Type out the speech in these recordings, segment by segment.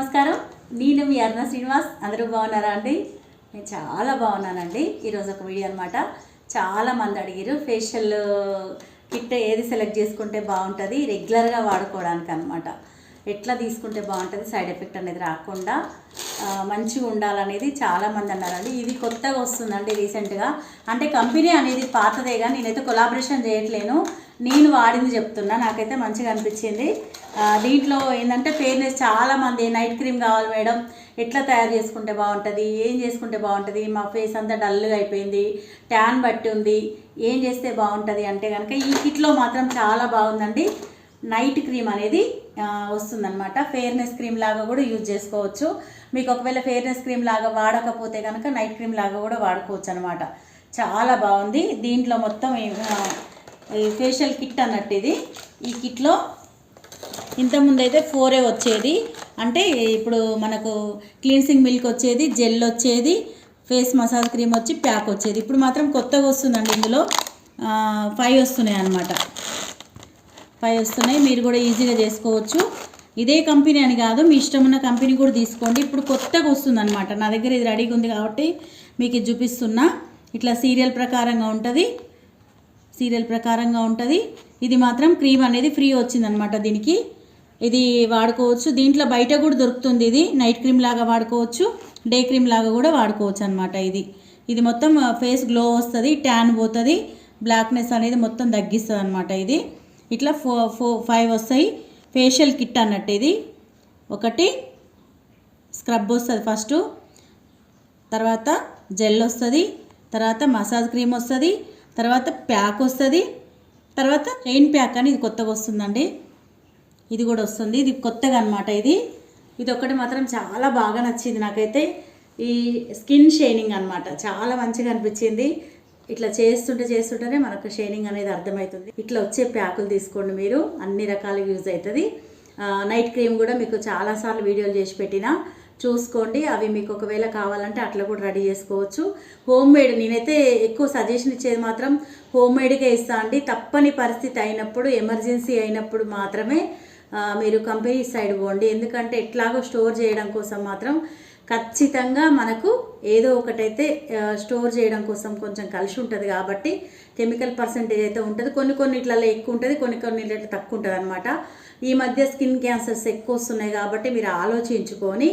నమస్కారం. నేను మీ అరుణ శ్రీనివాస్. అందరూ బాగున్నారా అండి? నేను చాలా బాగున్నానండి. ఈరోజు ఒక వీడియో అనమాట. చాలామంది అడిగారు ఫేషియల్ కిట్ ఏది సెలెక్ట్ చేసుకుంటే బాగుంటుంది రెగ్యులర్గా వాడుకోవడానికి అనమాట. ఎట్లా తీసుకుంటే బాగుంటుంది, సైడ్ ఎఫెక్ట్ అనేది రాకుండా మంచిగా ఉండాలనేది చాలామంది అన్నారండి. ఇది కొత్తగా వస్తుందండి రీసెంట్గా. అంటే కంపెనీ అనేది పాతదే, కానీ నేనైతే కొలాబరేషన్ చేయట్లేను, నేను వాడింది చెప్తున్నా. నాకైతే మంచిగా అనిపించింది. దీంట్లో ఏంటంటే ఫెయిర్నెస్, చాలామంది నైట్ క్రీమ్ కావాలి మేడం, ఎట్లా తయారు చేసుకుంటే బాగుంటుంది, ఏం చేసుకుంటే బాగుంటుంది, మా ఫేస్ అంతా డల్గా అయిపోయింది, ట్యాన్ బట్టి ఉంది, ఏం చేస్తే బాగుంటుంది అంటే కనుక ఈ కిట్లో మాత్రం చాలా బాగుందండి. నైట్ క్రీమ్ అనేది వస్తుందన్నమాట. ఫెయిర్నెస్ క్రీమ్ లాగా కూడా యూజ్ చేసుకోవచ్చు. మీకు ఒకవేళ ఫెయిర్నెస్ క్రీమ్ లాగా వాడకపోతే కనుక నైట్ క్రీమ్ లాగా కూడా వాడుకోవచ్చు అనమాట. చాలా బాగుంది. దీంట్లో మొత్తం ఫేషియల్ కిట్ అన్నట్టు ఇది. ఈ కిట్లో ఇంతకుముందు అయితే 4 వచ్చేది. అంటే ఇప్పుడు మనకు క్లీన్సింగ్ మిల్క్ వచ్చేది, జెల్ వచ్చేది, ఫేస్ మసాజ్ క్రీమ్ వచ్చి ప్యాక్ వచ్చేది. ఇప్పుడు మాత్రం కొత్తగా వస్తుందండి. ఇందులో 5 వస్తున్నాయి అన్నమాట. 5 వస్తున్నాయి. మీరు కూడా ఈజీగా చేసుకోవచ్చు. ఇదే కంపెనీ అని కాదు, మీ ఇష్టం ఉన్న కంపెనీ కూడా తీసుకోండి. ఇప్పుడు కొత్తగా వస్తుందన్నమాట. నా దగ్గర ఇది రెడీగా ఉంది కాబట్టి మీకు ఇది చూపిస్తున్నా. ఇట్లా సీరియల్ ప్రకారంగా ఉంటుంది. ఇది మాత్రం క్రీమ్ అనేది ఫ్రీ వచ్చిందనమాట దీనికి. ఇది వాడుకోవచ్చు. దీంట్లో బయట కూడా దొరుకుతుంది. ఇది నైట్ క్రీమ్ లాగా వాడుకోవచ్చు, డే క్రీమ్ లాగా కూడా వాడుకోవచ్చు అనమాట. ఇది మొత్తం ఫేస్ గ్లో వస్తుంది, ట్యాన్ పోతుంది, బ్లాక్నెస్ అనేది మొత్తం తగ్గిస్తుంది అనమాట. ఇది ఇట్లా 5 వస్తాయి. ఫేషియల్ కిట్ అన్నట్టు ఇది. ఒకటి స్క్రబ్ వస్తుంది ఫస్ట్, తర్వాత జెల్ వస్తుంది, తర్వాత మసాజ్ క్రీమ్ వస్తుంది, తర్వాత ప్యాక్ వస్తుంది, తర్వాత చైన్ ప్యాక్ అని ఇది కొత్తగా వస్తుందండి. ఇది కూడా వస్తుంది. ఇది కొత్తగా అనమాట. ఇది ఒకటి మాత్రం చాలా బాగా నచ్చింది నాకైతే. ఈ స్కిన్ షైనింగ్ అనమాట, చాలా మంచిగా అనిపించింది. ఇట్లా చేస్తుంటేనే మనకు షైనింగ్ అనేది అర్థమవుతుంది. ఇట్లా వచ్చే ప్యాకులు తీసుకోండి మీరు, అన్ని రకాలుగా యూజ్ అవుతుంది. నైట్ క్రీమ్ కూడా మీకు చాలాసార్లు వీడియోలు చేసి పెట్టినా, చూసుకోండి. అవి మీకు ఒకవేళ కావాలంటే అట్లా కూడా రెడీ చేసుకోవచ్చు. హోమ్ మేడ్ నేనైతే ఎక్కువ సజెషన్ ఇచ్చేది మాత్రం హోమ్ మేడ్గా ఇస్తా అండి. తప్పని పరిస్థితి అయినప్పుడు, ఎమర్జెన్సీ అయినప్పుడు మాత్రమే మీరు కంపెనీ సైడ్ పోండి. ఎందుకంటే ఎట్లాగో స్టోర్ చేయడం కోసం మాత్రం ఖచ్చితంగా మనకు ఏదో ఒకటైతే స్టోర్ చేయడం కోసం కొంచెం కలిసి ఉంటుంది కాబట్టి కెమికల్ పర్సెంటేజ్ అయితే ఉంటుంది. కొన్ని ఇట్లలో ఎక్కువ ఉంటుంది, కొన్ని ఇట్లా తక్కువ ఉంటుంది అనమాట. ఈ మధ్య స్కిన్ క్యాన్సర్స్ ఎక్కువ వస్తున్నాయి కాబట్టి మీరు ఆలోచించుకొని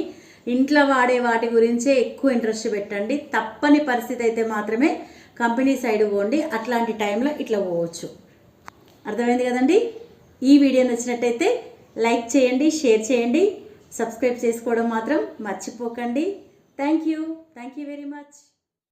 ఇంట్లో వాడే వాటి గురించే ఎక్కువ ఇంట్రెస్ట్ పెట్టండి. తప్పని పరిస్థితి అయితే మాత్రమే కంపెనీ సైడ్ పోండి. అట్లాంటి టైంలో ఇట్లా పోవచ్చు. అర్థమైంది కదండి? ఈ వీడియో నచ్చినట్టయితే లైక్ చేయండి, షేర్ చేయండి, సబ్స్క్రైబ్ చేసుకోవడం మాత్రం మర్చిపోకండి. Thank you very much.